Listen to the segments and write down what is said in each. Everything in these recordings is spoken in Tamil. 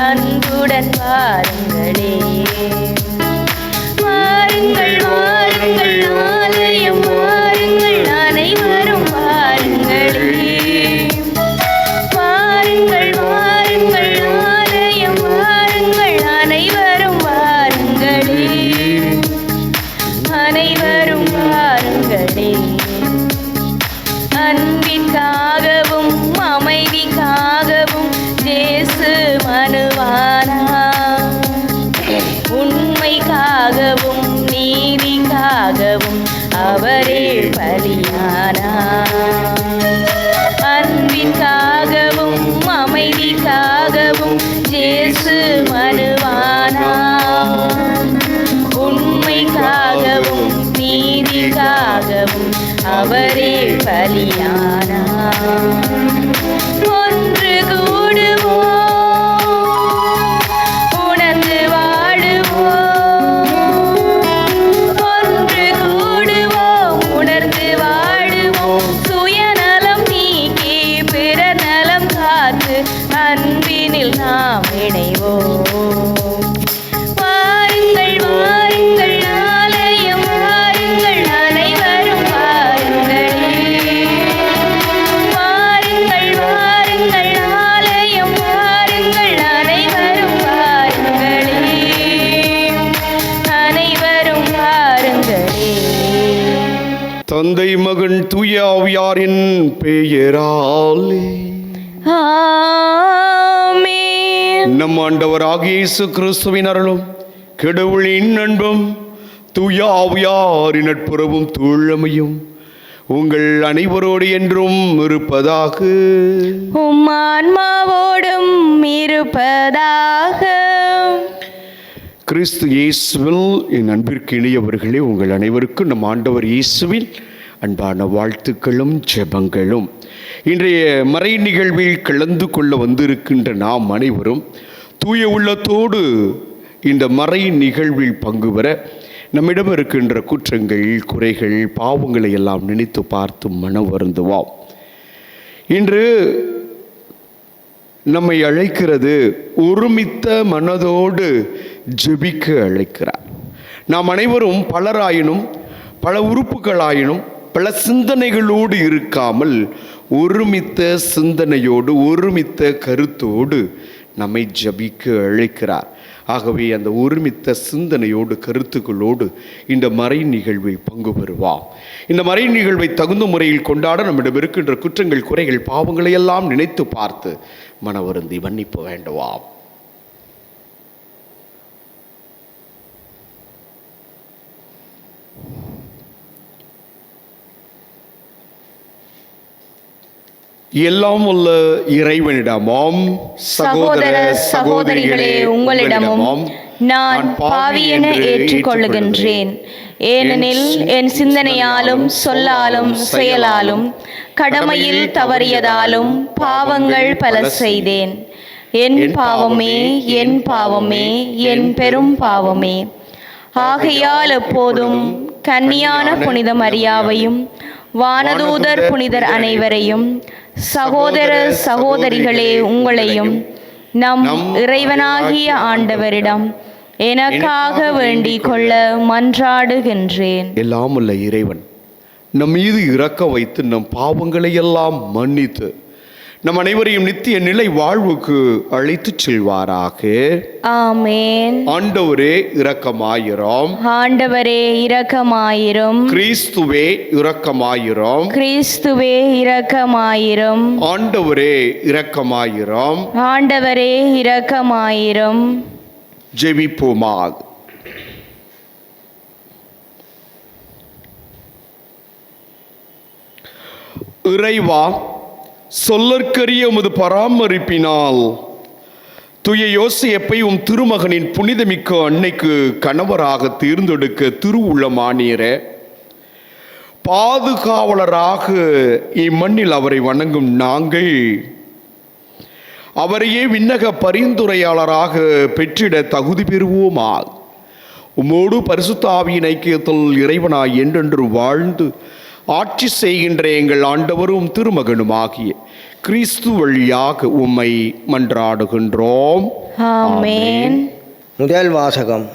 அன்புடன் வாருங்களே. வாருங்கள் வாருங்கள் ஆலயம் வாருங்கள், அனைவரும் வாருங்களே. வாருங்கள் வாருங்கள் ஆலயம் வாருங்கள், அனைவரும் வாருங்களே. அனைவரும் வாருங்களே. அன்பிற்காகவும் அமைதிக்காகவும் இயேசு மனுவானார். உண்மைக்காகவும் நீதிக்காகவும் அவரே பலியானார். அன்பிற்காகவும் அமைதிக்காகவும் இயேசு மனுவானார். உண்மைக்காகவும் நீதிக்காகவும் அவரே பலியானார். ஒன்று கூடுவோம், உணர்ந்து வாழுவோம். ஒன்று கூடுவோம், உணர்ந்து வாழுவோம். சுயநலம் நீக்கி பிறர் நலம் காத்து அன்பினில் நாம் இணைவோம். வாருங்கள் வாருங்கள் ஆலயம் வாருங்கள், அனைவரும் வாருங்களே. வாருங்கள் வாருங்கள் ஆலயம் வாருங்கள், அனைவரும் வாருங்களே. அனைவரும் வாருங்களே. தந்தை மகன் தூய ஆவியாரின் பெயராலே ஆமென். நம் ஆண்டவராகிய இயேசு கிறிஸ்துவின் அருளும் கடவுளின் அன்பும் தூய ஆவியாரின் நட்புறவும் தூழமையும் உங்கள் அனைவரோடு என்றும் இருப்பதாக. உம் ஆன்மாவோடும் இருப்பதாக. கிறிஸ்து இயேசுவில் என் அன்பிற்கு இணையவர்களே, உங்கள் அனைவருக்கும் நம் ஆண்டவர் இயேசுவில் அன்பான வாழ்த்துக்களும் ஜெபங்களும். இன்றைய மறை நிகழ்வில் கலந்து கொள்ள வந்திருக்கின்ற நாம் அனைவரும் தூய உள்ளத்தோடு இந்த மறை நிகழ்வில் பங்கு பெற நம்மிடம் இருக்கின்ற குற்றங்கள், குறைகள், பாவங்களை எல்லாம் நினைத்து பார்த்து மனம் வருந்துவோம். இன்று நம்மை அழைக்கிறது ஒருமித்த மனதோடு ஜெபிக்க அழைக்கிறார். நாம் அனைவரும் பலராயினும் பல உறுப்புகளாயினும் பல சிந்தனைகளோடு இருக்காமல் ஒருமித்த சிந்தனையோடு ஒருமித்த கருத்தோடு நம்மை ஜெபிக்க அழைக்கிறார். ஆகவே அந்த ஒருமித்த சிந்தனையோடு கருத்துக்களோடு இந்த மறை நிகழ்வில் பங்கு பெறுவோம். இந்த மறை நிகழ்வை தகுந்த முறையில் கொண்டாட நம்மிடம் இருக்கின்ற குற்றங்கள், குறைகள், பாவங்களை எல்லாம் நினைத்து பார்த்து மனவருந்தி மன்னிப்பு வேண்டுவோம். எல்லாம் உள்ள இறைவனிடமும் சகோதர சகோதரிகளே உங்களிடமும் நான் பாவி என ஏற்றுக்கொள்ளுகின்றேன். ஏனெனில் என் சிந்தனையாலும் சொல்லாலும் செயலாலும் கடமையில் தவறியதாலும் பாவங்கள் பல செய்தேன். என் பாவமே என் பாவமே என் பெரும் பாவமே. ஆகையால் எப்போதும் கன்னியான புனித மரியாவையும் வானதூதர் புனிதர் அனைவரையும் சகோதர சகோதரிகளே உங்களையும் நம் இறைவனாகிய ஆண்டவரிடம் எனக்காக வேண்டிக் கொள்ள மன்றாடுகின்றேன். எல்லாம் உள்ள இறைவன் நம் மீது இரக்கம் வைத்து நம் பாவங்களை எல்லாம் மன்னித்து நம் அனைவரையும் நித்திய நிலை வாழ்வுக்கு அழைத்துச் செல்வாராக. ஆமென். ஆண்டவரே இரக்கமாயிரும். ஆண்டவரே இரக்கமாயிரும். கிறிஸ்துவே இரக்கமாயிரும். கிறிஸ்துவே இரக்கமாயிரும். ஆண்டவரே இரக்கமாயிரும். ஆண்டவரே இரக்கமாயிரும். ஜெபிப்போமாக. இறைவா, சொல்லற்கரிய உமது பராமரிப்பினால் தூய யோசேப்பை உம் திருமகனின் புனிதமிக்க அன்னைக்கு கணவராக தேர்ந்தெடுக்க திருவுள்ளமானீர, பாதுகாவலராக இம்மண்ணில் அவரை வணங்கும் நாங்கள் அவரையே விண்ணக பரிந்துரையாளராக பெற்றிட தகுதி பெறுவோமா. உம்மோடு பரிசுத்த ஆவியின் ஐக்கியத்தில் இறைவனாய் என்றென்று வாழ்ந்து ஆட்சி செய்கின்ற எங்கள் ஆண்டவரும் திருமகனுமாகிய கிறிஸ்து வழியாக உம்மை மன்றாடுகின்றோம். ஆமென். முதல் வாசகம்.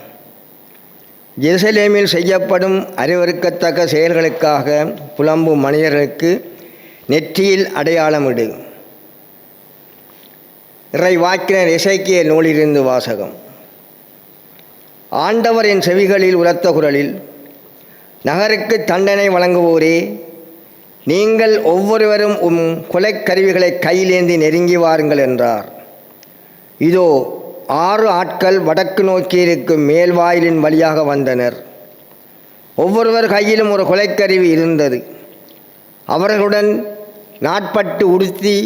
எருசலேமில் செய்யப்படும் அறிவறுக்கத்தக்க செயல்களுக்காக புலம்பும் மனிதர்களுக்கு நெற்றியில் அடையாளமிடு. இறைவாக்கினர் எசேக்கியேல் நூலிலிருந்து வாசகம். ஆண்டவரின் செவிகளில் உரத்த குரலில், நகருக்கு தண்டனை வழங்குவோரே, நீங்கள் ஒவ்வொருவரும் கொலைக்கருவிகளை கையிலேந்தி நெருங்கி வாருங்கள் என்றார். இதோ 6 ஆட்கள் வடக்கு நோக்கி இருக்கும் மேல்வாயிலின் வழியாக வந்தனர். ஒவ்வொருவர் கையிலும் ஒரு கொலைக்கருவி இருந்தது. அவர்களுடன் நாட்பட்டு உடுத்தி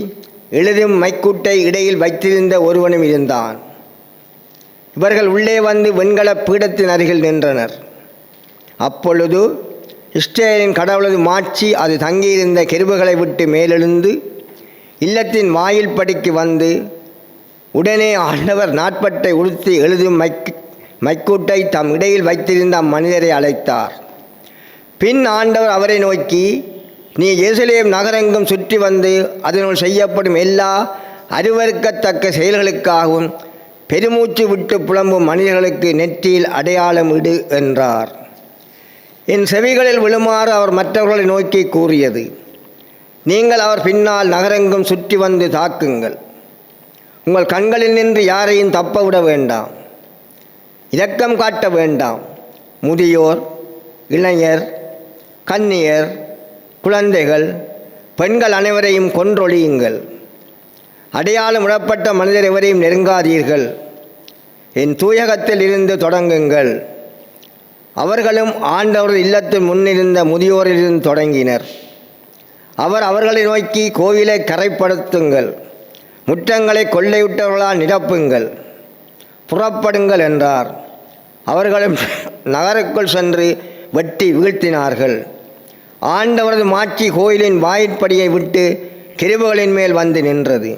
எழுதும் மைக்கூட்டை இடையில் வைத்திருந்த ஒருவனும் இருந்தான். இவர்கள் உள்ளே வந்து வெண்கல பீடத்தின் அருகில் நின்றனர். அப்பொழுது இஸ்ரவேலின் கடவுளது மாட்சி அது தங்கியிருந்த கெருபுகளை விட்டு மேலெழுந்து இல்லத்தின் வாயில் படிக்கு வந்து, உடனே ஆண்டவர் நாட்பட்டை உடுத்தி எழுதும் மைக்கூட்டை தம் இடையில் வைத்திருந்த அம்மனிதரை அழைத்தார். பின் ஆண்டவர் அவரை நோக்கி, நீ எருசலேம் நகரெங்கும் சுற்றி வந்து அதனுள் செய்யப்படும் எல்லா அருவருக்கத்தக்க செயல்களுக்காகவும் பெருமூச்சு விட்டு புலம்பும் மனிதர்களுக்கு நெற்றியில் அடையாளம் இடு என்றார். என் செவிகளில் விழுமாறு அவர் மற்றவர்களை நோக்கி கூறியது, நீங்கள் அவர் பின்னால் நகரெங்கும் சுற்றி வந்து தாக்குங்கள். உங்கள் கண்களில் நின்று யாரையும் தப்ப விட வேண்டாம். இரக்கம் காட்ட வேண்டாம். முதியோர், இளைஞர், கன்னியர், குழந்தைகள், பெண்கள் அனைவரையும் கொன்றொழியுங்கள். அடையாளம் விடப்பட்ட மனிதர் எவரையும் நெருங்காதீர்கள். என் தூயகத்தில் இருந்து தொடங்குங்கள். அவர்களும் ஆண்டவர் இல்லத்தின் முன்னிருந்த முதியோரிலிருந்து தொடங்கினர். அவர் அவர்களை நோக்கி, கோவிலை கரைப்படுத்துங்கள், முற்றங்களை கொள்ளையிட்டவர்களால் நிரப்புங்கள், புறப்படுங்கள் என்றார். அவர்களும் நகருக்குள் சென்று வெட்டி வீழ்த்தினார்கள். ஆண்டவரது மாட்சி கோயிலின் வாயிற்படியை விட்டு கெருபுகளின் மேல் வந்து நின்றது.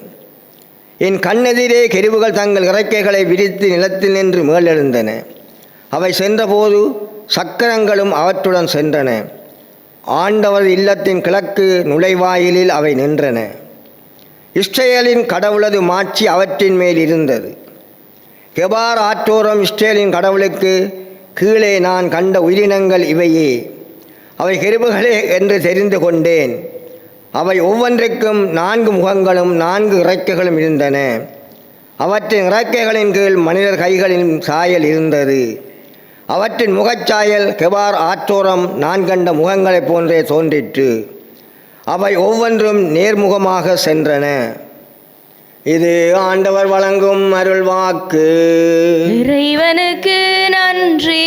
என் கண்ணெதிரே கெருபுகள் தங்கள் இறக்கைகளை விரித்து நிலத்தில் நின்று மேலெழுந்தன. அவை சென்றபோது சக்கரங்களும் அவற்றுடன் சென்றன. ஆண்டவரது இல்லத்தின் கிழக்கு நுழைவாயிலில் அவை நின்றன. இஸ்ரவேலின் கடவுளது மாட்சி அவற்றின் மேல் இருந்தது. கெபார் ஆற்றோரம் இஸ்ரவேலின் கடவுளுக்கு கீழே நான் கண்ட உயிரினங்கள் இவையே. அவை கெருபுகளே என்று தெரிந்து கொண்டேன். அவை ஒவ்வொன்றுக்கும் 4 முகங்களும் 4 இறக்கைகளும் இருந்தன. அவற்றின் இறக்கைகளின் கீழ் மனிதர் கைகளின் சாயல் இருந்தது. அவற்றின் முகச்சாயல் கெபார் ஆற்றோரம் நான் கண்ட முகங்களைப் போன்றே தோன்றிற்று. அவை ஒவ்வொன்றும் நேர்முகமாக சென்றன. இது ஆண்டவர் வழங்கும் அருள்வாக்கு. இறைவனுக்கு நன்றி.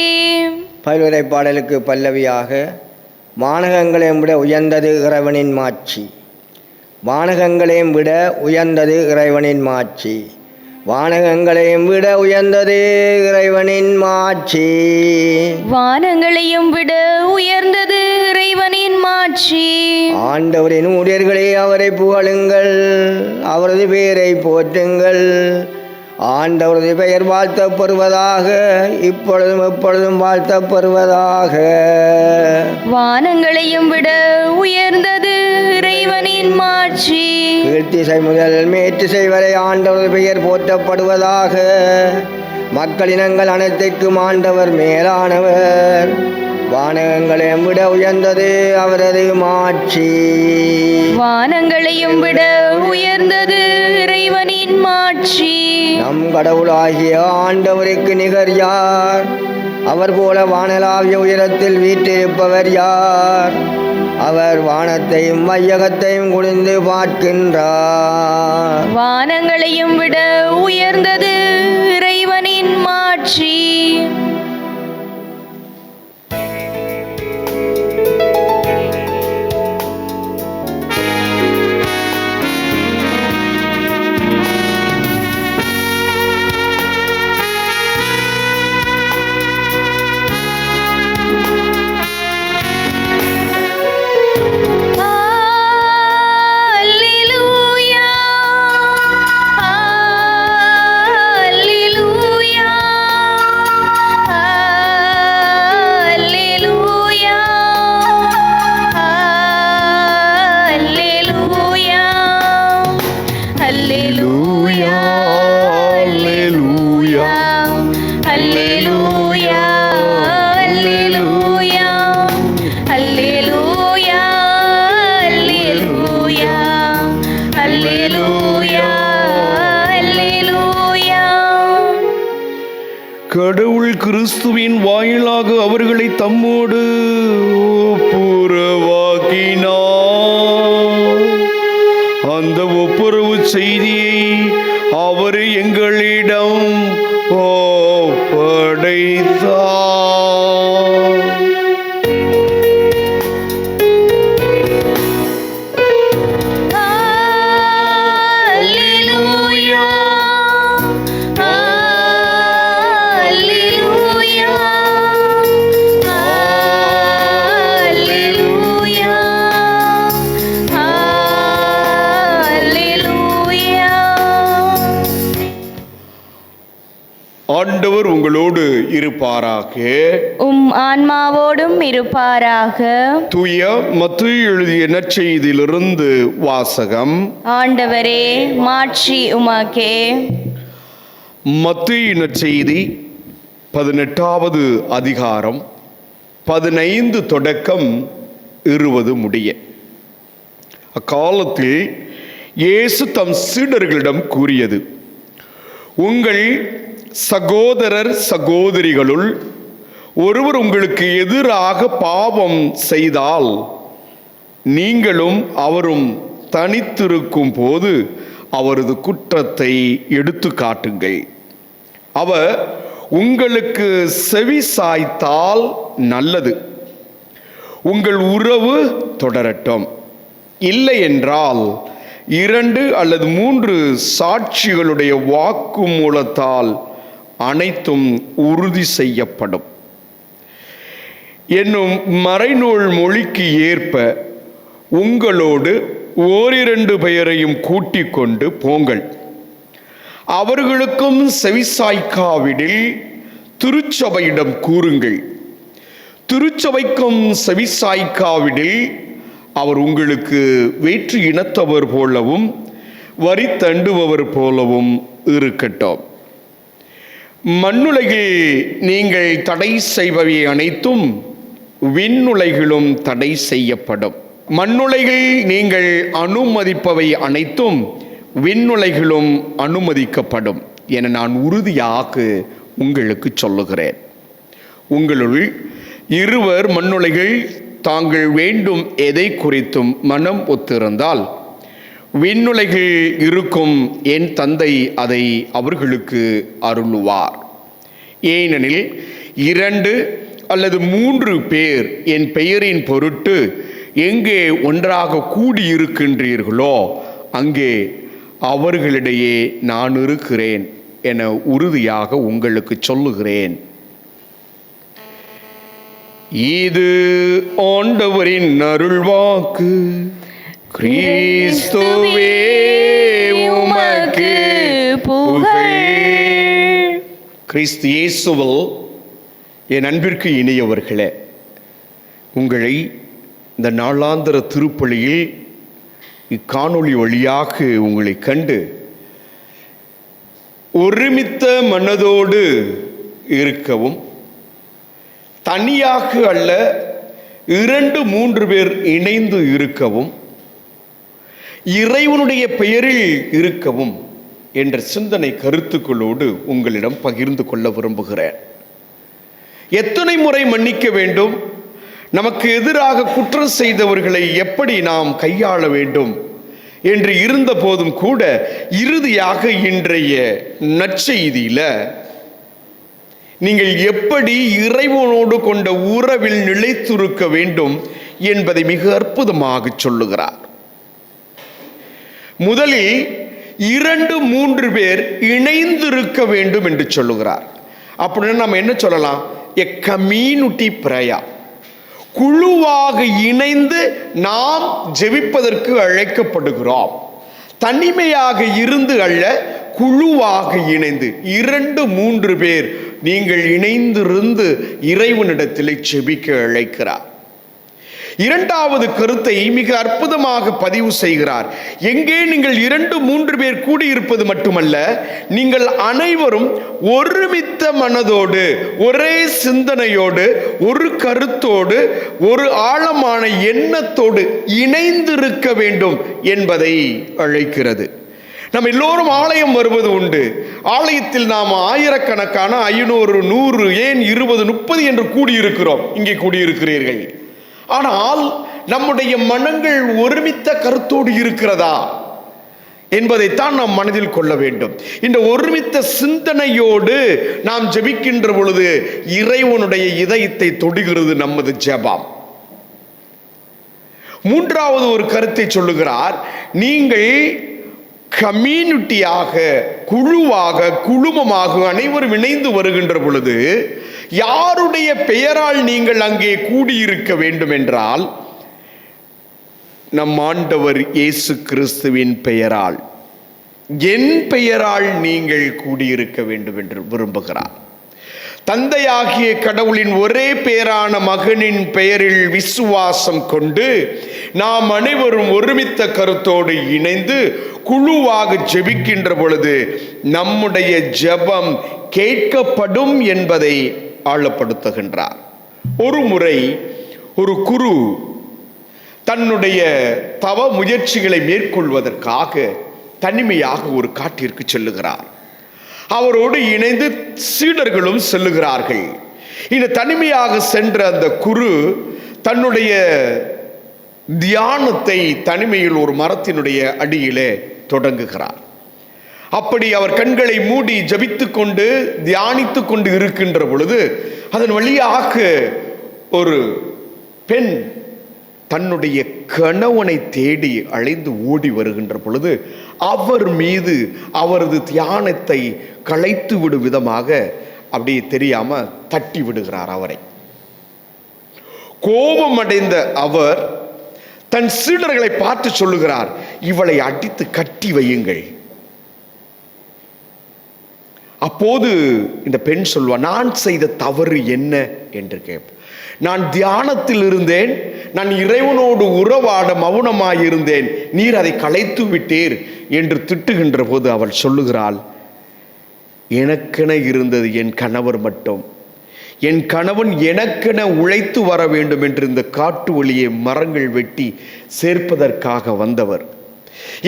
பல்வேறு பாடலுக்கு பல்லவியாக, வானகங்களையும் விட உயர்ந்தது இறைவனின் மாட்சி. வானகங்களையும் விட உயர்ந்தது இறைவனின் மாட்சி. வானகங்களையும் விட உயர்ந்தது இறைவனின் மாட்சி. வானங்களையும் விட உயர்ந்தது இறைவனின் மாட்சி. ஆண்டவரின் ஊழியர்களே, அவரை புகழுங்கள், அவரது பெயரை போற்றுங்கள். ஆண்டவரது பெயர் வாழ்த்தப்படுவதாக, இப்பொழுதும் எப்பொழுதும் வாழ்த்தப்படுவதாக. வானங்களையும் விட உயர்ந்தது இறைவனின் மாட்சி. கீழ்த்திசை முதல் மேற்றிசை வரை ஆண்டவரது பெயர் போற்றப்படுவதாக. மக்களினங்கள் அனைத்திற்கும் ஆண்டவர் மேலானவர். வானங்களையும் விட உயர்ந்தது அவரது மாட்சி. வானங்களையும் விட உயர்ந்தது இறைவனின் மாட்சி. நம் கடவுளாகிய ஆண்டவருக்கு நிகர் யார்? அவர் போல வானளாவிய உயரத்தில் வீற்றிருப்பவர் யார்? அவர் வானத்தையும் மையகத்தையும் குனிந்து பார்க்கின்றார். வானங்களையும் விட உயர்ந்தது இறைவனின் மாட்சி. Alleluia, alleluia. நற்செய்தியை அவர் எங்களிடம் ஒப்படைத்தார். ஆண்டவர் உங்களோடு இருப்பாராக. ஆன்மாவோடும் இருப்பாராக. தூய மத்தேயு எழுதிய நற்செய்தியிலிருந்து வாசகம். ஆண்டவரே மாட்சி உமக்கே. மத்தேயு நற்செய்தி 18வது அதிகாரம் 15 தொடக்கம் 20 முடிய. அக்காலத்தில் இயேசு தம் சீடர்களிடம் கூறியது, உங்கள் சகோதரர் சகோதரிகளுள் ஒருவர் உங்களுக்கு எதிராக பாவம் செய்தால் நீங்களும் அவரும் தனித்திருக்கும் போது அவரது குற்றத்தை எடுத்து காட்டுங்கள். அவர் உங்களுக்கு செவி சாய்த்தால் நல்லது, உங்கள் உறவு தொடரட்டும். இல்லை என்றால் 2 அல்லது 3 சாட்சிகளுடைய வாக்குமூலத்தால் அனைத்தும் உறுதி செய்யப்படும் என்னும் மறைநூல் மொழிக்கு ஏற்ப உங்களோடு 1-2 பெயரையும் கூட்டிக் கொண்டு போங்கள். அவர்களுக்கும் செவிசாய்க்காவிடில் திருச்சபையிடம் கூறுங்கள். திருச்சபைக்கும் செவிசாய்க்காவிடில் அவர் உங்களுக்கு வேற்று இனத்தவர் போலவும் வரி தண்டுபவர் போலவும் இருக்கட்டும். மண்ணுலகில் நீங்கள் தடை செய்பவை அனைத்தும் விண்ணுலகிலும் தடை செய்யப்படும். மண்ணுலகில் நீங்கள் அனுமதிப்பவை அனைத்தும் விண்ணுலகிலும் அனுமதிக்கப்படும் என நான் உறுதியாக உங்களுக்கு சொல்லுகிறேன். உங்களுள் 2 மண்ணுலகில் தாங்கள் வேண்டும் எதை குறித்தும் மனம் ஒத்திருந்தால் விண்ணுலகில் இருக்கும் என் தந்தை அதை அவர்களுக்கு அருளுவார். ஏனெனில் 2 அல்லது 3 பேர் என் பெயரின் பொருட்டு எங்கே ஒன்றாக கூடியிருக்கின்றீர்களோ அங்கே அவர்களிடையே நான் இருக்கிறேன் என உறுதியாக உங்களுக்கு சொல்லுகிறேன். இது ஆண்டவரின் அருள்வாக்கு. கிறிஸ்துவே உமக்கு புகழ். கிறிஸ்து இயேசுவில் என் அன்பிற்கு இனியவர்களே, உங்களை இந்த நாளாந்திர திருப்பலியில் இக்காணொளி வழியாக உங்களை கண்டு ஒருமித்த மனதோடு இருக்கவும், தனியாக அல்ல 2-3 பேர் இணைந்து இருக்கவும், இறைவனுடைய பெயரில் இருக்கவும் என்ற சிந்தனை கருத்துக்களோடு உங்களிடம் பகிர்ந்து கொள்ள விரும்புகிறேன். எத்தனை முறை மன்னிக்க வேண்டும், நமக்கு எதிராக குற்றம் செய்தவர்களை எப்படி நாம் கையாள வேண்டும் என்று இருந்த போதும் கூட இறுதியாக இன்றைய நற்செய்தியில நீங்கள் எப்படி இறைவனோடு கொண்ட உறவில் நிலைத்திருக்க வேண்டும் என்பதை மிக அற்புதமாக சொல்லுகிறார். முதலில் 2-3 பேர் இணைந்திருக்க வேண்டும் என்று சொல்லுகிறார். அப்படின்னு நம்ம என்ன சொல்லலாம்? எ கம்யூனிட்டி பிரேயர். குழுவாக இணைந்து நாம் ஜெபிப்பதற்கு அழைக்கப்படுகிறோம். தனிமையாக இருந்து அல்ல, குழுவாக இணைந்து 2-3 பேர் நீங்கள் இணைந்திருந்து இறைவனிடத்தில் ஜெபிக்க அழைக்கிறார். இரண்டாவது கருத்தை மிக அற்புதமாக பதிவு செய்கிறார். எங்கே நீங்கள் 2-3 பேர் கூடியிருப்பது மட்டுமல்ல, நீங்கள் அனைவரும் ஒருமித்த மனதோடு, ஒரே சிந்தனையோடு, ஒரு கருத்தோடு, ஒரு ஆழமான எண்ணத்தோடு இணைந்திருக்க வேண்டும் என்பதை அழைக்கிறது. நம்ம எல்லோரும் ஆலயம் வருவது உண்டு. ஆலயத்தில் நாம் ஆயிரக்கணக்கான 500, 100, ஏன் 20, 30 என்று கூடியிருக்கிறோம். இங்கே கூடியிருக்கிறீர்கள். ஆனால் நம்முடைய மனங்கள் ஒருமித்த கருத்தோடு இருக்கிறதா? என்பதைத்தான் நாம் மனதில் கொள்ள வேண்டும். இந்த ஒருமித்த சிந்தனையோடு நாம் ஜெபிக்கின்ற பொழுது இறைவனுடைய இதயத்தை தொடுகிறது நமது ஜெபம். மூன்றாவது ஒரு கருத்தை சொல்லுகிறார். நீங்கள் கம்யூனிட்டியாக, குழுவாக, குழுமமாக அனைவரும் இணைந்து வருகின்ற பொழுது யாருடைய பெயரால் நீங்கள் அங்கே கூடியிருக்க வேண்டும் என்றால் நம் ஆண்டவர் இயேசு கிறிஸ்துவின் பெயரால், என் பெயரால் நீங்கள் கூடியிருக்க வேண்டும் என்று விரும்புகிறார். தந்தையாகிய கடவுளின் ஒரே பேரான மகனின் பெயரில் விசுவாசம் கொண்டு நாம் அனைவரும் ஒருமித்த கருத்தோடு இணைந்து குழுவாக ஜெபிக்கின்ற பொழுது நம்முடைய ஜெபம் கேட்கப்படும் என்பதை ஆழப்படுத்துகின்றார். ஒரு முறை ஒரு குரு தன்னுடைய தவ முயற்சிகளை மேற்கொள்வதற்காக தனிமையாக ஒரு காட்டிற்கு செல்லுகிறார். அவரோடு இணைந்து சீடர்களும் செல்லுகிறார்கள். இந்த தனிமையாக சென்ற அந்த குரு தன்னுடைய தியானத்தை தனிமையில் ஒரு மரத்தினுடைய அடியிலே தொடங்குகிறார். அப்படி அவர் கண்களை மூடி ஜபித்துக் கொண்டு தியானித்துக் கொண்டு இருக்கின்ற பொழுது அதன் வழியாக ஒரு பெண் தன்னுடைய கணவனை தேடி அலைந்து ஓடி வருகின்ற பொழுது அவர் மீது அவரது தியானத்தை களைத்து விடும் விதமாக அப்படியே தெரியாம தட்டி விடுகிறார். அவரை கோபமடைந்த அவர் தன் சீடர்களை பார்த்து சொல்லுகிறார், இவளை அடித்து கட்டி வையுங்கள். அப்போது இந்த பெண் சொல்வார், நான் செய்த தவறு என்ன என்று கேட்ப. நான் தியானத்தில் இருந்தேன், நான் இறைவனோடு உறவாட மௌனமாயிருந்தேன், நீர் அதை களைத்து விட்டீர் என்று திட்டுகின்ற போது அவள் சொல்லுகிறாள், எனக்கென இருந்தது என் கணவர் மட்டும். என் கணவன் எனக்கென உழைத்து வர வேண்டும் என்று இந்த காட்டு வழியை மரங்கள் வெட்டி சேர்ப்பதற்காக வந்தவர்.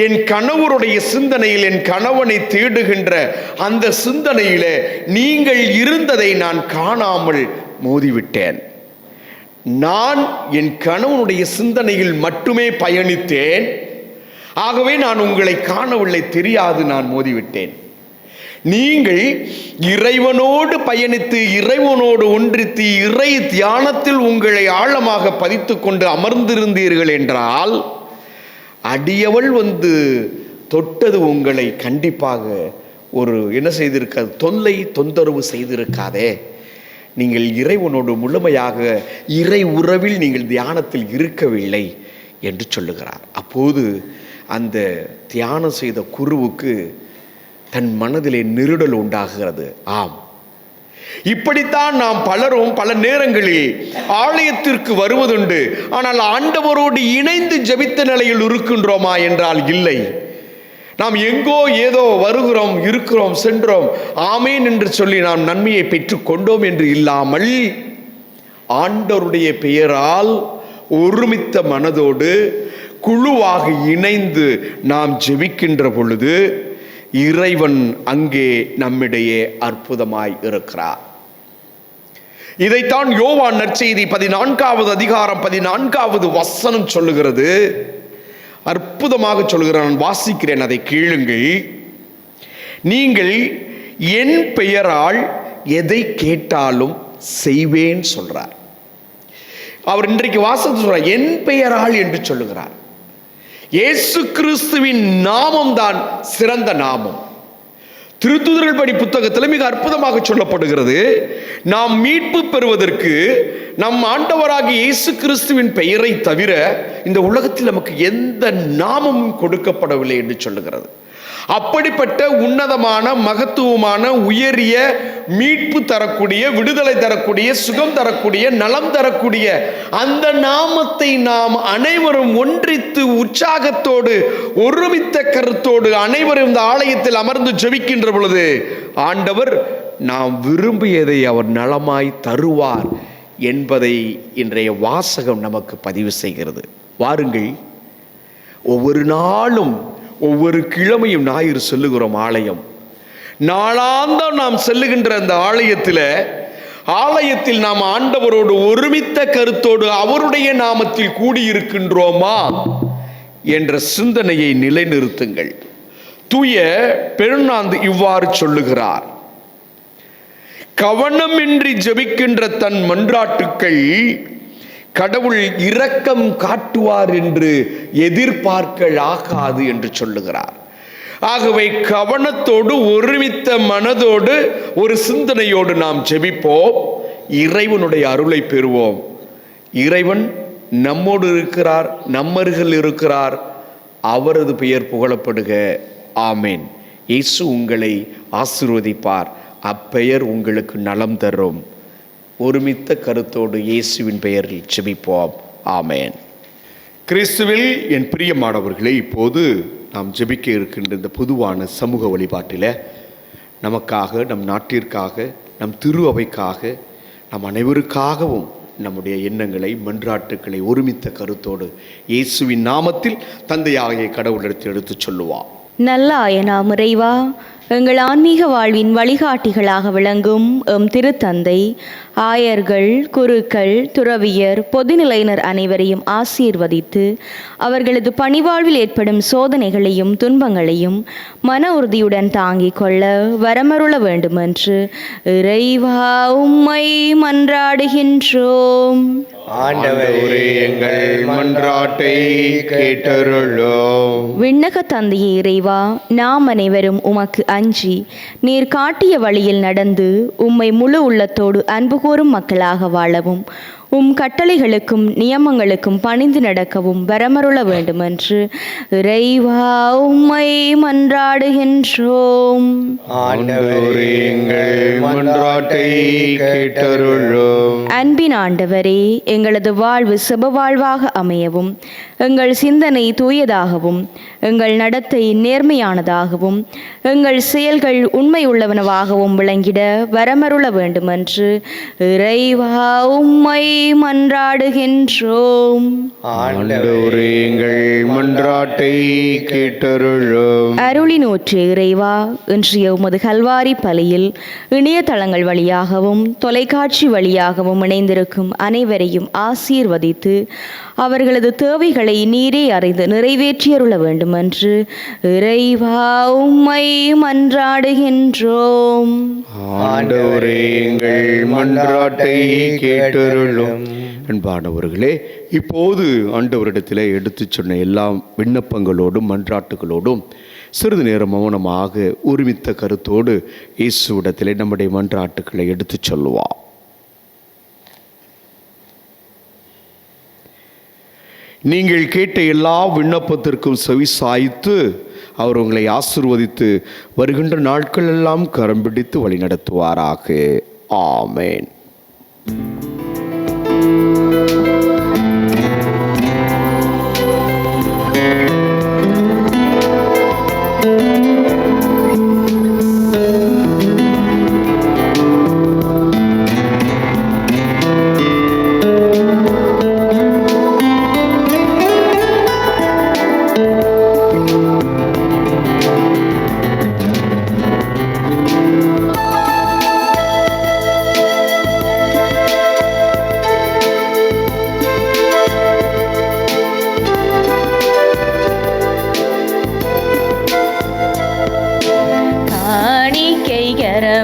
என் கணவருடைய சிந்தனையில் என் கணவனை தேடுகின்ற அந்த சிந்தனையிலே நீங்கள் இருந்ததை நான் காணாமல் மோதிவிட்டேன். நான் என் கணவனுடைய சிந்தனையில் மட்டுமே பயணித்தேன், ஆகவே நான் உங்களை காணவில்லை, தெரியாது, நான் மோதிவிட்டேன். நீங்கள் இறைவனோடு பயணித்து இறைவனோடு ஒன்றித்து இறை தியானத்தில் உங்களை ஆழமாக பதித்து கொண்டு அமர்ந்திருந்தீர்கள் என்றால் அடியவள் வந்து தொட்டது உங்களை கண்டிப்பாக ஒரு என்ன செய்திருக்காது, தொந்தரவு செய்திருக்காதே. நீங்கள் இறைவனோடு முழுமையாக இறை உறவில் நீங்கள் தியானத்தில் இருக்கவில்லை என்று சொல்லுகிறார். அப்போது அந்த தியானம் செய்த குருவுக்கு தன் மனதிலே நெருடல் உண்டாகிறது. ஆம், இப்படித்தான் நாம் பலரும் பல நேரங்களில் ஆலயத்திற்கு வருவதுண்டு. ஆனால் ஆண்டவரோடு இணைந்து ஜெபித்த நிலையில் இருக்கின்றோமா என்றால் இல்லை. நாம் எங்கோ ஏதோ வருகிறோம், இருக்கிறோம், சென்றோம், ஆமேன் என்று சொல்லி நாம் நன்மையை பெற்றுக் கொண்டோம் என்று இல்லாமல் ஆண்டவருடைய பெயரால் ஒருமித்த மனதோடு குழுவாக இணைந்து நாம் ஜெபிக்கின்ற பொழுது இறைவன் அங்கே நம்மிடையே அற்புதமாய் இருக்கிறார். இதைத்தான் யோவான் நற்செய்தி 14வது அதிகாரம் 14வது வசனம் சொல்லுகிறது. அற்புதமாக சொல்லுகிறார். நான் வாசிக்கிறேன், அதை கேளுங்கள். நீங்கள் என் பெயரால் எதை கேட்டாலும் செய்வேன் சொல்றார். அவர் இன்றைக்கு வாசகத்தை சொல்றார், என் பெயரால் என்று சொல்லுகிறார். இயேசு கிறிஸ்துவின் நாமம் தான் சிறந்த நாமம். திருத்துதர்கள் பணி புத்தகத்தில் மிக அற்புதமாக சொல்லப்படுகிறது, நாம் மீட்பு பெறுவதற்கு நம் ஆண்டவராகிய இயேசு கிறிஸ்துவின் பெயரை தவிர இந்த உலகத்தில் நமக்கு எந்த நாமமும் கொடுக்கப்படவில்லை என்று சொல்லுகிறது. அப்படிப்பட்ட உன்னதமான மகத்துவமான உயரிய மீட்பு தரக்கூடிய, விடுதலை தரக்கூடிய, சுகம் தரக்கூடிய, நலம் தரக்கூடிய அந்த நாமத்தை நாம் அனைவரும் ஒன்றித்து உற்சாகத்தோடு ஒருமித்த கருத்தோடு அனைவரும் இந்த ஆலயத்தில் அமர்ந்து ஜெபிக்கின்ற பொழுது ஆண்டவர் நாம் விரும்பியதை அவர் நலமாய் தருவார் என்பதை இன்றைய வாசகம் நமக்கு பதிவு செய்கிறது. வாருங்கள், ஒவ்வொரு நாளும் ஒவ்வொரு கிழமையும் ஞாயிறு செல்லுகிறோம் ஆலயம். நாளாந்தம் நாம் செல்லுகின்ற அந்த ஆலயத்தில் நாம் ஆண்டவரோடு ஒருமித்த கருத்தோடு அவருடைய நாமத்தில் கூடியிருக்கின்றோமா என்ற சிந்தனையை நிலைநிறுத்துங்கள். தூய பெருநாந்து இவ்வாறு சொல்லுகிறார்: கவனமின்றி ஜெபிக்கின்ற தன் மன்றாட்டுக்கள் கடவுள் இரக்கம் காட்டுவார் என்று எதிர்பார்க்கலாகாது என்று சொல்லுகிறார். ஆகவே கவனத்தோடு, ஒருமித்த மனதோடு, ஒரு சிந்தனையோடு நாம் ஜெபிப்போம். இறைவனுடைய அருளை பெறுவோம். இறைவன் நம்மோடு இருக்கிறார், நம்மருகில் இருக்கிறார். அவரது பெயர் புகழப்படுக. ஆமேன். இயேசு உங்களை ஆசீர்வதிப்பார். அப்பெயர் உங்களுக்கு நலம் தரும். ஒருமித்த கருத்தோடு இயேசுவின் பெயரில் ஜெபிப்போம். ஆமேன். கிறிஸ்துவில் என் பிரியமானவர்களே, இப்போது நாம் ஜெபிக்க இருக்கின்ற இந்த பொதுவான சமூக வழிபாட்டில் நமக்காக, நம் நாட்டிற்காக, நம் திரு அவைக்காக, நம் அனைவருக்காகவும் நம்முடைய எண்ணங்களை, மன்றாட்டுக்களை ஒருமித்த கருத்தோடு இயேசுவின் நாமத்தில் தந்தையாகிய கடவுளிடத்தில் எடுத்துச் சொல்லுவார். நல்ல ஆயனாம் இறைவா, எங்கள் ஆன்மீக வாழ்வின் வழிகாட்டிகளாக விளங்கும் எம் திருத்தந்தை, ஆயர்கள், குருக்கள், துறவியர், பொதுநிலையினர் அனைவரையும் ஆசீர்வதித்து அவர்களது பணிவாழ்வில் ஏற்படும் சோதனைகளையும் துன்பங்களையும் மன உறுதியுடன் தாங்கிக் கொள்ள வரமருள வேண்டுமென்று இறைவா உம்மை மன்றாடுகின்றோம். ஆண்டவரே, எங்கள் மன்றாட்டை கேட்டருளும். விண்ணக தந்தையே இறைவா, நாம் அனைவரும் உமக்கு அஞ்சி நீர் காட்டிய வழியில் நடந்து உம்மை முழு உள்ளத்தோடு அன்பு கூறும் மக்களாக வாழவும், உம் கட்டளைகளுக்கும் நியமங்களுக்கும் பணிந்து நடக்கவும் வரமருள வேண்டுமென்று இறைவா உம்மை மன்றாடுகின்றோம். ஆண்டவரே, எங்கள் மன்றாட்டை கேட்டருளும். அன்பின் ஆண்டவரே, எங்களது வாழ்வு செப வாழ்வாக அமையவும், எங்கள் சிந்தனை தூயதாகவும், எங்கள் நடத்தை நேர்மையானதாகவும், எங்கள் செயல்கள் உண்மை உள்ளவனவாகவும் விளங்கிட வரமருள வேண்டுமென்று இறைவா உம்மை மன்றாடுகின்றோம். ஆண்டவரே, எங்கள் மன்றாட்டை கேட்டருளும். அருளின் ஊற்று இறைவா, இன்றைய உமது கல்வாரி பலியில் இணையதளங்கள் வழியாகவும் தொலைக்காட்சி வழியாகவும் இணைந்திருக்கும் அனைவரையும் ஆசீர்வதித்து அவர்களது தேவைகளை நீரே அறிந்து நிறைவேற்றியருள வேண்டுமென்று இறைவா உம்மை மன்றாடுகின்றோம். ஆண்டவரே, எங்கள் மன்றாட்டை கேட்டருளும். அன்பானவர்களே, இப்போது ஆண்டவரிடத்திலே எடுத்து சொன்ன எல்லா விண்ணப்பங்களோடும் மன்றாட்டுகளோடும் சிறிது நேரம் மௌனமாக ஒருமித்த கருத்தோடு இயேசுவிடத்திலே நம்முடைய மன்றாட்டுக்களை எடுத்து சொல்லுவோம். நீங்கள் கேட்ட எல்லா விண்ணப்பத்திற்கும் செவி சாய்த்து அவர் உங்களை ஆசீர்வதித்து வருகின்ற நாட்கள் எல்லாம் கரம் பிடித்து வழி நடத்துவாராக. ஆமேன்.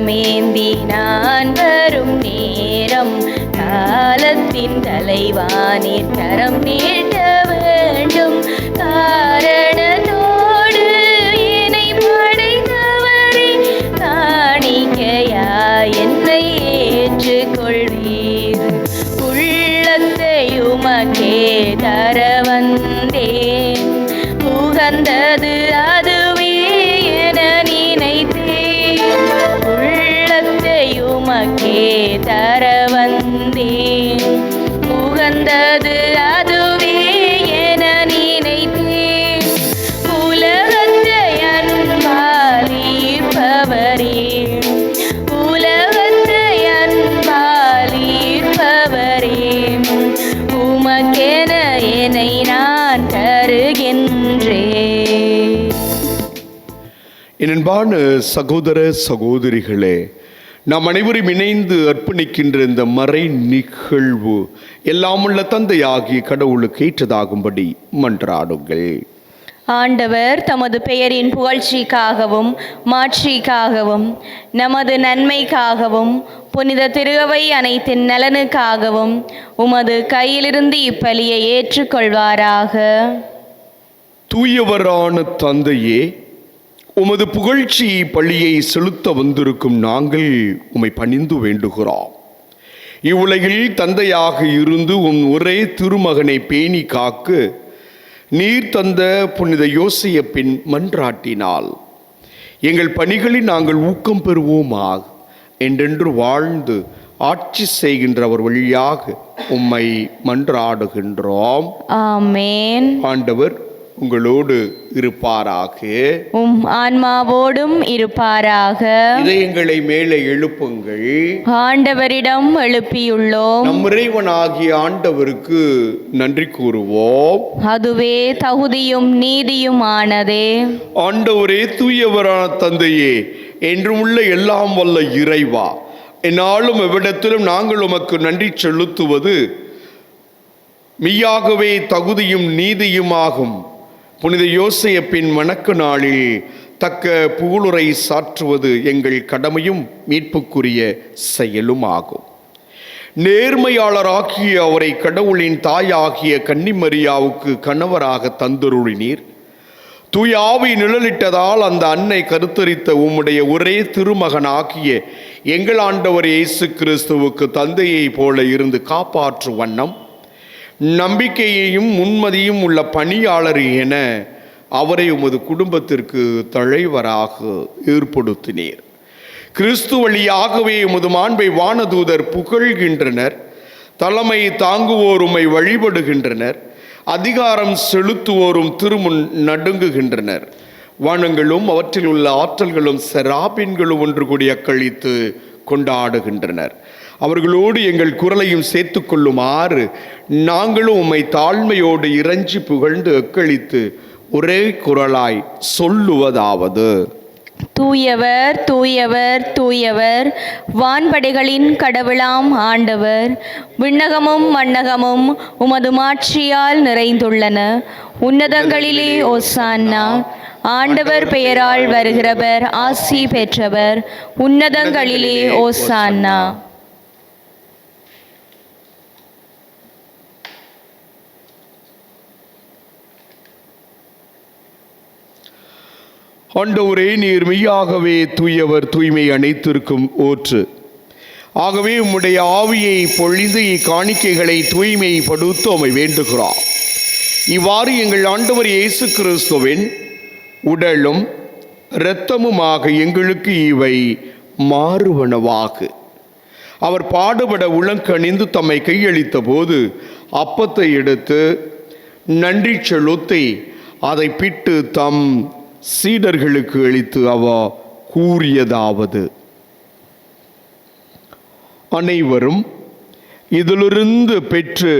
மேந்தி நான் வரும் நேரம் காலத்தின் தலைவானீர் கரம் நீட்ட வேண்டும். காரணத்தோடு என்னை படைத்தவரே, காணிக்கையா என்னை ஏற்றுக்கொள்வீர். உள்ளத்தை உமக்கே தர வந்தேன், உகந்தது அதுவே என நினைத்தேன். உள்ளத்தை உமக்கே தர வந்தேன், உகந்தது அதுவே என நினைத்தேன். உலகத்தை அன்பால் ஈர்ப்பவரே, உலகத்தை அன்பால் ஈர்ப்பவரே, உமக்கென என்னை நான் தருகின்றேன். என் அன்பான சகோதர சகோதரிகளே, நாம் அனைவரும் இணைந்து அர்ப்பணிக்கின்ற இந்த மறை நிகழ்வு எல்லாமுள்ள தந்தையாகிய கடவுளுக்கு ஏற்றதாகும்படி மன்றாடுங்கள். ஆண்டவர் தமது பெயரின் புகழ்ச்சிக்காகவும் மாட்சிக்காகவும் நமது நன்மைக்காகவும் புனித திருவை அனைத்தின் நலனுக்காகவும் உமது கையிலிருந்து இப்பலியை ஏற்றுக்கொள்வாராக. தூயவரான தந்தையே, உமது புகழ்ச்சி பள்ளியை செலுத்த வந்திருக்கும் நாங்கள் உம்மை பணிந்து வேண்டுகிறோம். இவ்வுலகில் தந்தையாக இருந்து உம் ஒரே திருமகனை பேணி காக்க நீர் தந்த புனித யோசேப்பின் மன்றாட்டினால் எங்கள் பணிகளில் நாங்கள் ஊக்கம் பெறுவோமாக. என்றென்று வாழ்ந்து ஆட்சி செய்கின்றவர் வழியாக உம்மை மன்றாடுகின்றோம். ஆமேன். ஆண்டவர் உங்களோடு இருப்பாராக. உம் ஆன்மாவோடும் இருப்பாராக. இதயங்களை மேலே எழுப்புங்கள். ஆண்டவரிடம் எழுப்பியுள்ளோம். நம் இறைவனாகிய ஆண்டவருக்கு நன்றி கூறுவோம். அதுவே தகுதியும் நீதியும் ஆனதே. ஆண்டவரே, தூயவரான தந்தையே, என்றும் உள்ள எல்லாம் வல்ல இறைவா, என்னாலும் எவ்விடத்திலும் நாங்கள் உமக்கு நன்றி செலுத்துவது மெய்யாகவே தகுதியும் நீதியுமாகும். புனித யோசேப்பின் வணக்க நாளில் தக்க புகழுரை சாற்றுவது எங்கள் கடமையும் மீட்புக்குரிய செயலும் ஆகும். நேர்மையாளராகிய அவரை கடவுளின் தாயாகிய கன்னிமரியாவுக்கு கணவராக தந்தருளினீர். தூய ஆவி நிழலிட்டதால் அந்த அன்னை கருத்தரித்த உம்முடைய ஒரே திருமகனாகிய எங்கள் ஆண்டவர் இயேசு கிறிஸ்துவுக்கு தந்தையை போல இருந்து காப்பாற்றும் வண்ணம் நம்பிக்கையையும் முன்மதியும் உள்ள பணியாளர் என அவரை உமது குடும்பத்திற்கு தலைவராக ஏற்படுத்தினீர். கிறிஸ்து வழியாகவே உமது மாண்பை வானதூதர் புகழ்கின்றனர். தலைமை தாங்குவோர் உம்மை வழிபடுகின்றனர். அதிகாரம் செலுத்துவோரும் திருமுன் நடுங்குகின்றனர். வானங்களும் அவற்றில் உள்ள ஆற்றல்களும் செராபின்களும் ஒன்று கூடி அக்களித்து கொண்டாடுகின்றனர். அவர்களோடு எங்கள் குரலையும் சேர்த்து கொள்ளுமாறு நாங்களும் உம்மை தாழ்மையோடு இறைஞ்சி புகழ்ந்து அக்களித்து ஒரே குரலாய் சொல்லுவதாவது: தூயவர் தூயவர் தூயவர், வான்படைகளின் கடவுளாம் ஆண்டவர். விண்ணகமும் மண்ணகமும் உமது மாட்சியால் நிறைந்துள்ளன. உன்னதங்களிலே ஓசான்னா. ஆண்டவர் பெயரால் வருகிறவர் ஆசி பெற்றவர். உன்னதங்களிலே ஓசான்னா. ஆண்டவரே, நீர் மெய்யாகவே தூயவர், தூய்மை அனைத்திற்கும் ஊற்று. ஆகவே உம்முடைய ஆவியை பொழிந்து இக்காணிக்கைகளை தூய்மைப்படுத்த உம்மை வேண்டுகிறோம். இவ்வாறு எங்கள் ஆண்டவர் இயேசு கிறிஸ்துவின் உடலும் இரத்தமுமாக எங்களுக்கு இவை மாறுவனவாக. அவர் பாடுபட உளங்கணிந்து தம்மை கையளித்த போது அப்பத்தை எடுத்து நன்றி செலுத்தி அதை பிட்டு தம் சீடர்களுக்கு அளித்து அவர் கூறியதாவது: அனைவரும் இதிலிருந்து பெற்று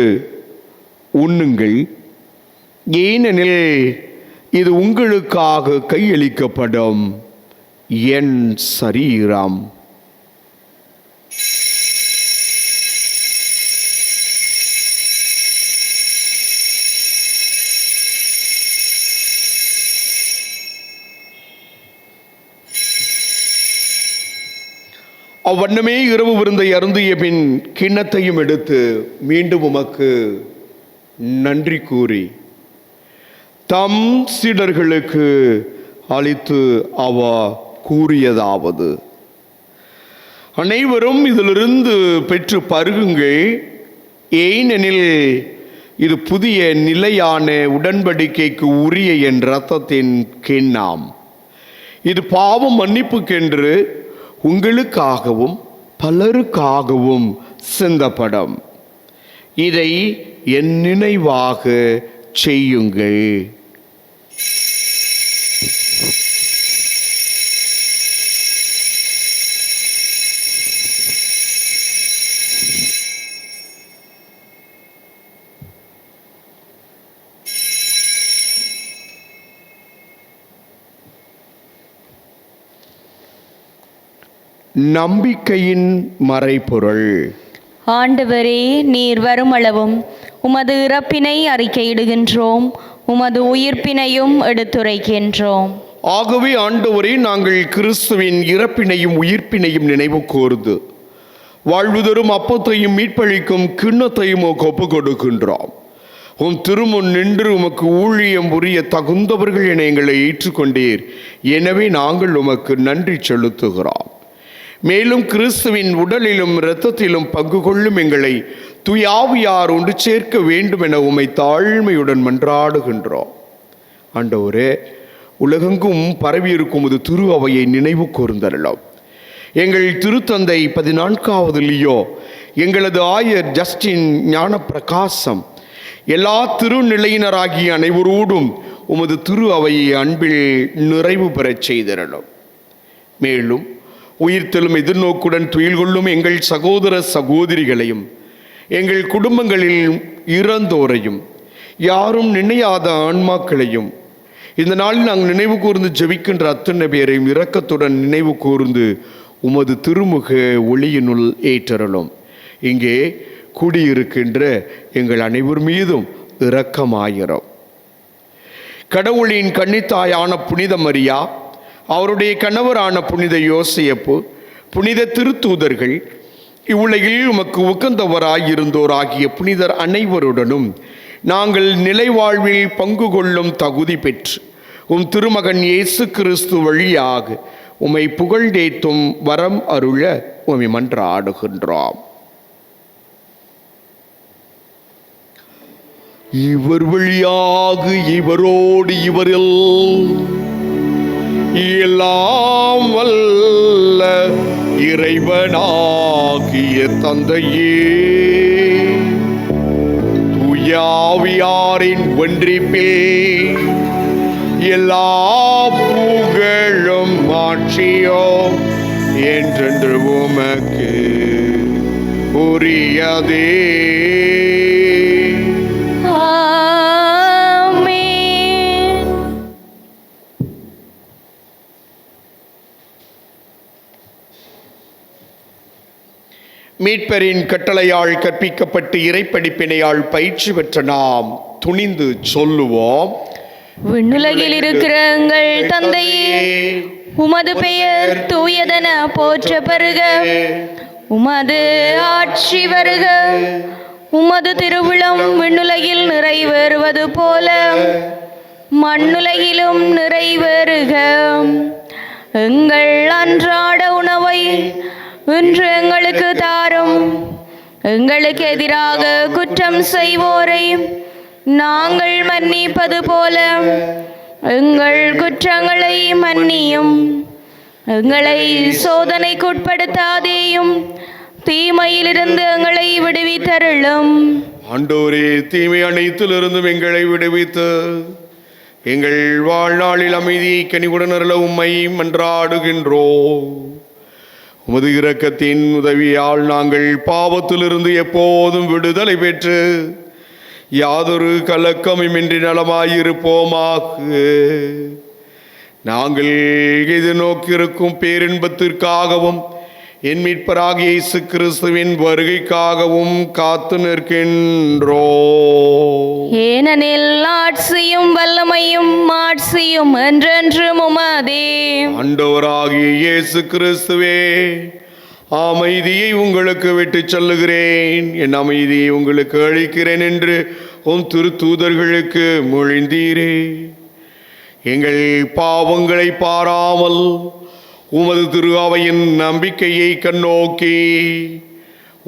உண்ணுங்கள், ஏனெனில் இது உங்களுக்காக கையளிக்கப்படும் என் சரீரம். அவ்வண்ணமே இரவு விருந்தை அருந்திய பின் கிண்ணத்தையும் எடுத்து மீண்டும் உமக்கு நன்றி கூறி தம் சீடர்களுக்கு அளித்து அவர் கூறியதாவது: அனைவரும் இதிலிருந்து பெற்று பருகுங்கள், ஏனெனில் இது புதிய நிலையான உடன்படிக்கைக்கு உரிய என் இரத்தத்தின் கிண்ணம். இது பாவம் மன்னிப்புக்கென்று உங்களுக்காகவும் பலருக்காகவும் சிந்தப்படும். இதை என் நினைவாக செய்யுங்கள். நம்பிக்கையின் மறைபொருள். ஆண்டவரே, நீர் வருமளவும் உமது இறப்பினை அறிக்கையிடுகின்றோம். உமது உயிர்ப்பினையும் எடுத்துரைக்கின்றோம். ஆகவே ஆண்டவரே, நாங்கள் கிறிஸ்துவின் இறப்பினையும் உயிர்ப்பினையும் நினைவு கூர்ந்து வாழ்வு தரும் அப்பத்தையும் மீட்பளிக்கும் கிண்ணத்தையும் ஒப்பு கொடுக்கின்றோம். உம் திருமுன் நின்று உமக்கு ஊழியம் புரிய தகுந்தவர்கள் என எங்களை ஏற்றுக்கொண்டீர். எனவே நாங்கள் உமக்கு நன்றி செலுத்துகிறோம். மேலும் கிறிஸ்துவின் உடலிலும் இரத்தத்திலும் பங்கு கொள்ளும் எங்களை தூய ஆவியார் ஒன்று சேர்க்க வேண்டும் என உம்மை தாழ்மையுடன் மன்றாடுகின்றோம். ஆண்டவரே, உலகெங்கும் பரவியிருக்கும் ஒரு திரு அவையை நினைவு கூர்ந்தருளும். எங்கள் திருத்தந்தை 14வது லியோ, எங்களது ஆயர் ஜஸ்டின் ஞான பிரகாசம், எல்லா திருநிலையினராகிய அனைவரோடும் உமது திரு அவையை அன்பில் நிறைவு பெறச் செய்திருளும். மேலும் உயிர்த்தெழும் எதிர்நோக்குடன் துயில் கொள்ளும் எங்கள் சகோதர சகோதரிகளையும் எங்கள் குடும்பங்களில் இறந்தோரையும் யாரும் நினையாத ஆன்மாக்களையும் இந்த நாளில் நாங்கள் நினைவு கூர்ந்து ஜெபிக்கின்ற அத்தனை பேரையும் இரக்கத்துடன் நினைவு கூர்ந்து உமது திருமுக ஒளியினுள் ஏற்றருளும். இங்கே கூடியிருக்கின்ற எங்கள் அனைவர் மீதும் இரக்கமாயிரும். கடவுளின் கன்னித்தாயான புனித மரியா, அவருடைய கணவரான புனித யோசேப்பு, புனித திருத்தூதர்கள், இவ்வுலகில் உமக்கு உகந்தவராயிருந்தோராகிய புனிதர் அனைவருடனும் நாங்கள் நிலைவாழ்வில் பங்கு கொள்ளும் தகுதி பெற்று உம் திருமகன் இயேசு கிறிஸ்து வழியாக உம்மை புகழ்ந்தேத்தும் வரம் அருள உம்மை மன்றாடுகின்றோம். இவர் வழியாக இவரோடு இவரில் எல்லாம் வல்ல இறைவனாகிய தந்தையே, தூயாவியாரின் ஒன்றிப்பில் எல்லா புகழும் மாட்சியும் என்றென்று உமக்கு உரியதே. மீட்பரின் கட்டளையால் கற்பிக்கப்பட்டு இறைப்படிப்பினையால் பயிற்சி பெற்ற நாம் துணிந்து சொல்லுவோம். விண்ணுலகில் இருக்கிற எங்கள் தந்தையே, உமது பெயர் தூயதென போற்ற பெறுக. உமது ஆட்சி வருக. உமது திருவிழம் விண்ணுலகில் நிறைவேறுவது போல மண்ணுலகிலும் நிறைவேறுக. எங்கள் அன்றாட உணவை இன்று எங்களுக்கு தாரும். எங்களுக்கு எதிராக குற்றம் செய்வோரை நாங்கள் மன்னிப்பது போல எங்கள் குற்றங்களை மன்னியும். எங்களை சோதனைக்குட்படுத்தாதேயும், தீமையிலிருந்து எங்களை விடுவித்தருளும். ஆண்டவரே, தீமை அனைத்திலிருந்தும் எங்களை விடுவித்து எங்கள் வாழ்நாளில் அமைதியை கனிவுடன் அருள உம்மை மன்றாடுகின்றோம். உமது இரக்கத்தின் உதவியால் நாங்கள் பாவத்திலிருந்து எப்போதும் விடுதலை பெற்று யாதொரு கலக்கமின்றி நலமாயிருப்போமாக. நாங்கள் எதிர்நோக்கியிருக்கும் பேரின்பத்திற்காகவும் என் மீட்பராகிய இயேசு கிறிஸ்துவின் வருகைக்காகவும் காத்து நிற்கின்றோம். ஏனெனில் ஆட்சியும் வல்லமையும் மாட்சியும் என்றென்றும் உமதே. ஆண்டவராகிய இயேசு கிறிஸ்துவே, அமைதியை உங்களுக்கு விட்டு சொல்லுகிறேன், என் அமைதியை உங்களுக்கு அளிக்கிறேன் என்று உம் திருத்தூதர்களுக்கு மொழிந்தீரே. எங்கள் பாவங்களை பாராமல் உமது திரு அவையின் நம்பிக்கையை கண்ணோக்கி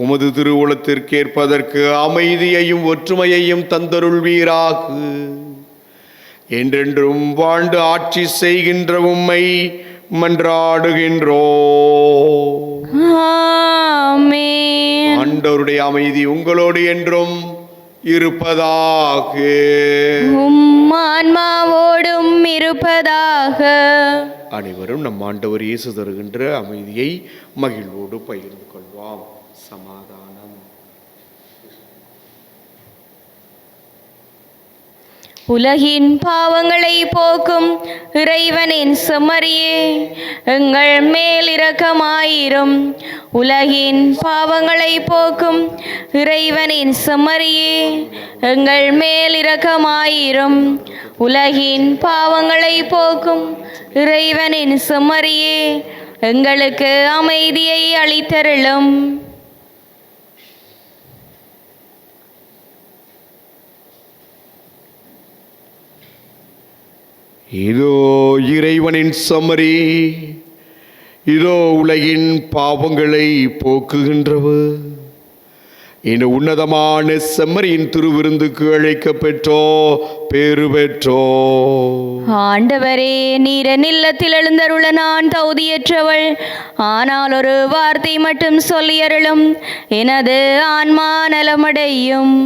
உமது திருவுளத்திற்கேற்பதற்கு அமைதியையும் ஒற்றுமையையும் தந்தருள்வீராக. என்றென்றும் வாழ்ந்து ஆட்சி செய்கின்ற உம்மை மன்றாடுகின்றோம். ஆமென். ஆண்டவருடைய அமைதி உங்களோடு என்றும் இருப்பதாக. உம் ஆன்மாவோடும் இருப்பதாக. அனைவரும் நம் ஆண்டவர் இயேசு தருகின்ற அமைதியை மகிழ்வோடு பகிர்ந்து கொள்வோம். சமாதானம். உலகின் பாவங்களை போக்கும் இறைவனின் செம்மறியே, எங்கள் மேல் இரக்கமாயிரும். உலகின் பாவங்களை போக்கும் இறைவனின் செம்மறியே, எங்கள் மேல் இரக்கமாயிரும். உலகின் பாவங்களை போக்கும் இறைவனின் செம்மறியே, எங்களுக்கு அமைதியை அளித்தருளும். இதோ இறைவனின் செம்மறி, இதோ உலகின் பாவங்களை போக்குகின்றவர். இந்த உன்னதமான செம்மறியின் திருவிருந்துக்கு அழைக்க பெற்றோ பேறு பெற்றோ. ஆண்டவரே, நீர் என் இல்லத்தில் எழுந்தருள நான் தகுதியற்றவள். ஆனால் ஒரு வார்த்தை மட்டும் சொல்லியருளும், எனது ஆன்மா நலமடையும்.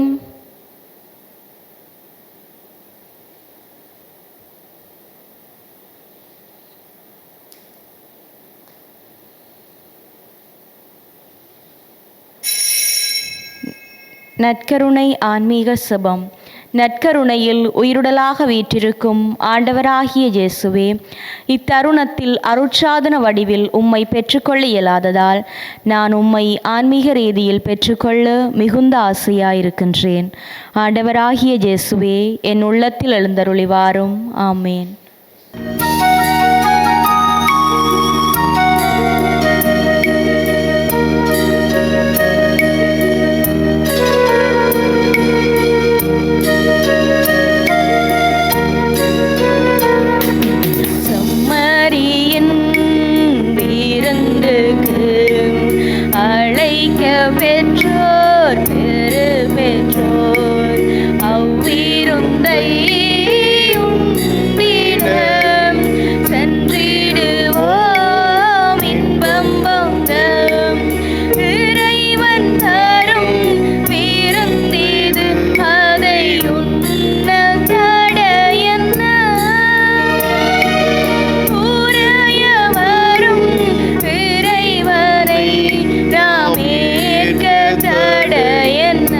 நற்கருணை ஆன்மீக செபம். நற்கருணையில் உயிருடலாக வீற்றிருக்கும் ஆண்டவராகிய இயேசுவே, இத்தருணத்தில் அருட்சாதன வடிவில் உம்மை பெற்றுக்கொள்ள இயலாததால் நான் உம்மை ஆன்மீக ரீதியில் பெற்றுக்கொள்ள மிகுந்த ஆசையாயிருக்கின்றேன். ஆண்டவராகிய இயேசுவே, என் உள்ளத்தில் எழுந்தருளி வாரும். ஆமேன். பெற்றோர் பெரு பெற்றோர் அவ்விருந்தை உண்டிடம் சென்றிடுவோம் இன்பம் பொங்கும். இறைவன் தரும் விருந்திது அதை உண்ண தடையென்ன? உரைய வரும் இறைவனை நாம் தடையென்ன?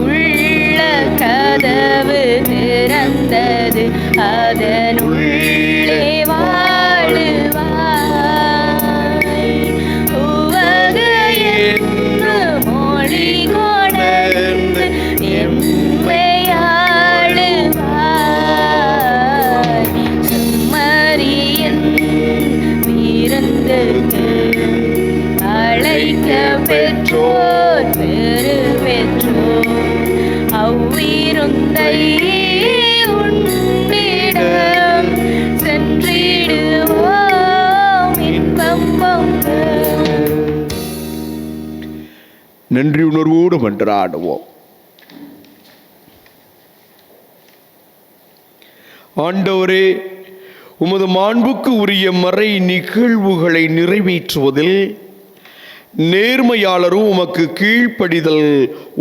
உள்ள கதவு திறந்தது, அதனுள்ளே வாழுவாய். உவகையென்று மொழி கொணர்ந்து எம்மை ஆளுவாய். செம்மறியின் விருந்துக்கு அழைக்க பெற்றோர் பெரு பெற்றோர் அவ்விருந்தை உண்டிடம் சென்றிடுவோம் இன்பம் பொங்கும். நன்றி உணர்வோடு மன்றாடுவோம். ஆண்டவரே, உமது மாண்புக்கு உரிய மறை நிகழ்வுகளை நிறைவேற்றுவதில் நேர்மையாளரும் உமக்கு கீழ்ப்படிதல்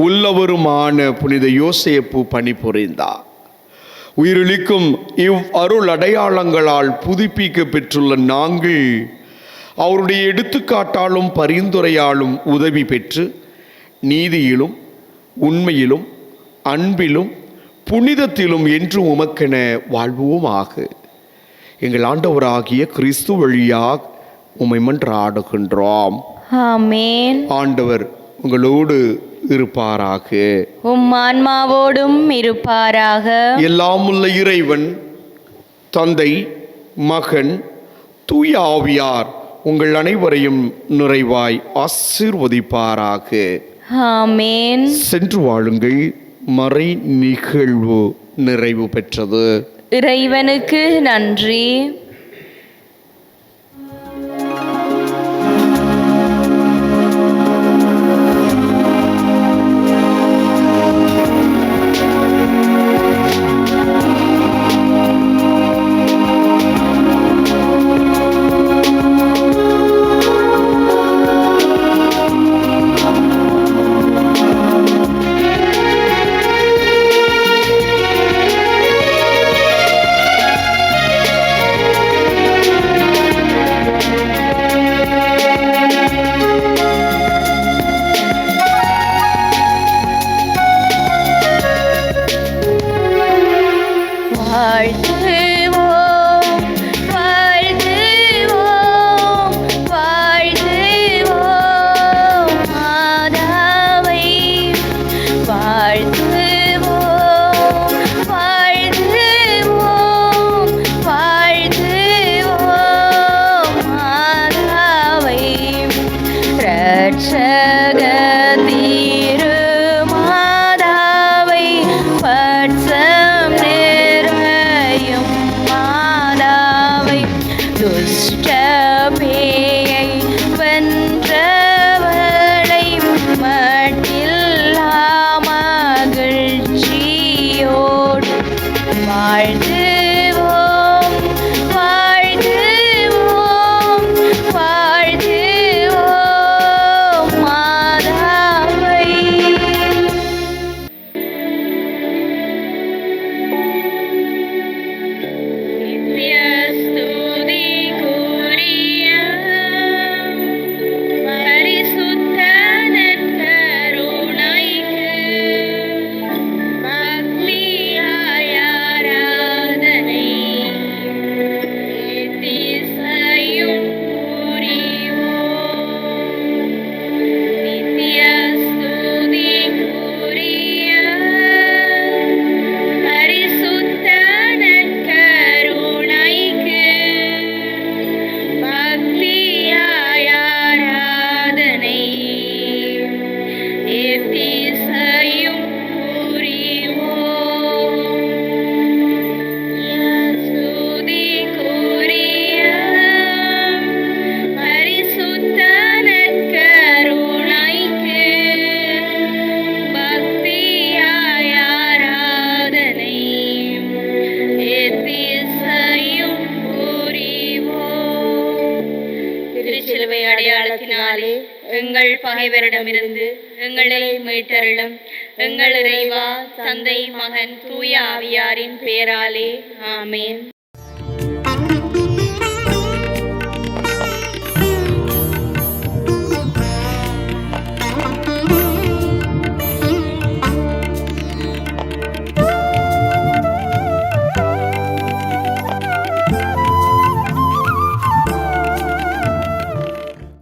உள்ளவருமான புனித யோசேப்பு பணிபுரிந்தார். உயிரிழிக்கும் இவ் அருள் அடையாளங்களால் புதுப்பிக்க பெற்றுள்ள நாங்கள் அவருடைய எடுத்துக்காட்டாலும் பரிந்துரையாலும் உதவி பெற்று நீதியிலும் உண்மையிலும் அன்பிலும் புனிதத்திலும் என்றும் உமக்கென வாழ்வோமாக. எங்கள் ஆண்டவராகிய கிறிஸ்து வழியாக உம்மை மன்றாடுகின்றோம். ஆமென். ஆண்டவர் உங்களோடு இருப்பாராக, உம் ஆன்மாவோடும் இருப்பாராக. எல்லாம் உள்ள இறைவன் தந்தை, மகன், தூய ஆவியார் உங்கள் அனைவரையும் நிறைவாய் ஆசீர்வதிப்பாராக. ஆமென். சென்று வாழுங்கள். மறை நிகழ்வு நிறைவு பெற்றது. இறைவனுக்கு நன்றி. வாழ்த்துவோம் வாழ்த்துவோம் வாழ்த்துவோம் மாதாவை வாழ்த்துவோம் வாழ்த்துவோம் வாழ்த்துவோம் மாதாவை இரட்சக திருமாதாவை பட்சம் நிறையும் மாதாவை துஷ்ட பேயை வென்றவளை மட்டில்லா மகிழ்ச்சியோடு வாழ்த்துவோம் வாழ்த்துவோம் வாழ்த்துவோம் மாதாவை. நித்ய ஸ்துதிக்குரிய பரிசுத்த நற்கருணைக்கு பக்தியாய் ஆராதனை எத்திசையும் புரிவோம். நித்ய ஸ்துதிக்குரிய பரிசுத்த நற்கருணைக்கு பக்தியாய் ஆராதனை எத்திசையும் புரிவோம். ஸ்துதிக்குரிய பரிசுத்த நற்கருணைக்கு பக்தியாய் ஆராதனை எத்திசையும் புரிவோம். திருச்சிலுவை அடையாளத்தினாலே எங்கள் பகைவரிடமிருந்து எங்களை மீட்டருளும். எங்கள் இறைவா, தந்தை, மகன், தூய ஆவியாரின் பெயராலே ஆமென்.